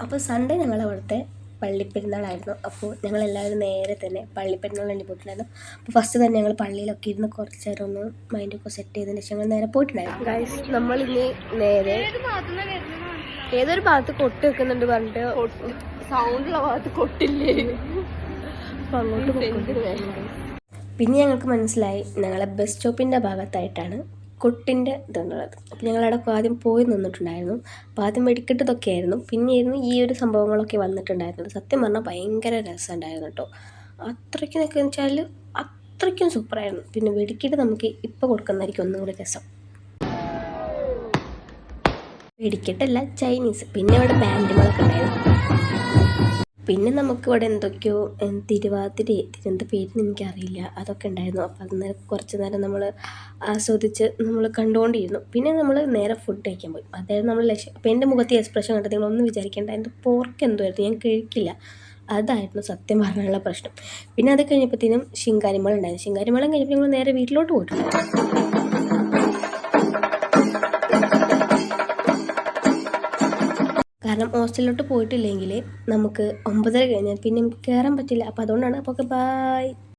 അപ്പോൾ സൺഡേ ഞങ്ങളവിടുത്തെ പള്ളിപ്പെരുന്നാളായിരുന്നു. അപ്പോൾ ഞങ്ങളെല്ലാവരും നേരെ തന്നെ പള്ളിപ്പെരുന്നാളിന് വേണ്ടി പോയിട്ടുണ്ടായിരുന്നു. അപ്പോൾ ഫസ്റ്റ് തന്നെ ഞങ്ങൾ പള്ളിയിലൊക്കെ ഇരുന്ന് കുറച്ച് നേരം ഒന്ന് മൈൻഡൊക്കെ സെറ്റ് ചെയ്തതിന് ശേഷം ഞങ്ങൾ നേരെ പോയിട്ടുണ്ടായിരുന്നു. ഗൈസ്, നമ്മളിനി നേരെ ഏതൊരു ഭാഗത്ത് കൊട്ട് വെക്കുന്നുണ്ട് പറഞ്ഞിട്ട് സൗണ്ടുള്ള ഭാഗത്ത് കൊട്ടില്ലേ, അപ്പോൾ അങ്ങോട്ട് പിന്നെ ഞങ്ങൾക്ക് മനസ്സിലായി ഞങ്ങളെ ബസ് സ്റ്റോപ്പിൻ്റെ ഭാഗത്തായിട്ടാണ് കൊട്ടിൻ്റെ ഇതെന്നുള്ളത്. അപ്പോൾ ഞങ്ങളവിടെ ആദ്യം പോയി നിന്നിട്ടുണ്ടായിരുന്നു. അപ്പോൾ ആദ്യം വെടിക്കെട്ടതൊക്കെ ആയിരുന്നു, പിന്നെയായിരുന്നു ഈ ഒരു സംഭവങ്ങളൊക്കെ വന്നിട്ടുണ്ടായിരുന്നത്. സത്യം പറഞ്ഞാൽ ഭയങ്കര രസമുണ്ടായിരുന്നു കേട്ടോ. അത്രയ്ക്കൊക്കെ വെച്ചാൽ അത്രയ്ക്കും സൂപ്പറായിരുന്നു. പിന്നെ വെടിക്കെട്ട് നമുക്ക് ഇപ്പോൾ കൊടുക്കുന്നതായിരിക്കും ഒന്നും കൂടി രസം. വെടിക്കെട്ടല്ല, ചൈനീസ്. പിന്നെ അവിടെ ബാൻഡുകളൊക്കെ ഉണ്ടായിരുന്നു. പിന്നെ നമുക്കിവിടെ എന്തൊക്കെയോ തിരുവാതിര എന്താ പേരെന്ന് എനിക്കറിയില്ല, അതൊക്കെ ഉണ്ടായിരുന്നു. അപ്പോൾ അതിന് കുറച്ച് നേരം നമ്മൾ ആസ്വദിച്ച് നമ്മൾ കണ്ടുകൊണ്ടിരുന്നു. പിന്നെ നമ്മൾ നേരെ ഫുഡ് കഴിക്കാൻ പോയി. അതായിരുന്നു നമ്മൾ ലക്ഷ്യം. അപ്പോൾ എൻ്റെ മുഖത്തെ എക്സ്പ്രഷൻ കണ്ടത് നിങ്ങളൊന്നും വിചാരിക്കേണ്ട, എൻ്റെ പോർക്ക് എന്തുമായിരുന്നു, ഞാൻ കഴിക്കില്ല. അതായിരുന്നു സത്യം പറഞ്ഞുള്ള പ്രശ്നം. പിന്നെ അത് കഴിഞ്ഞപ്പോഴത്തേനും ശിങ്കാരിമേളം ഉണ്ടായിരുന്നു. ശിങ്കാരിമേളം കഴിഞ്ഞപ്പോൾ ഞങ്ങൾ നേരെ വീട്ടിലോട്ട് പോയിട്ടുണ്ടായിരുന്നു. കാരണം ഹോസ്റ്റലിലോട്ട് പോയിട്ടില്ലെങ്കിൽ നമുക്ക് 9:30 കഴിഞ്ഞാൽ പിന്നെ നമുക്ക് കയറാൻ പറ്റില്ല. അപ്പോൾ അതുകൊണ്ടാണ്. അപ്പോൾ ഓക്കെ, ബൈ.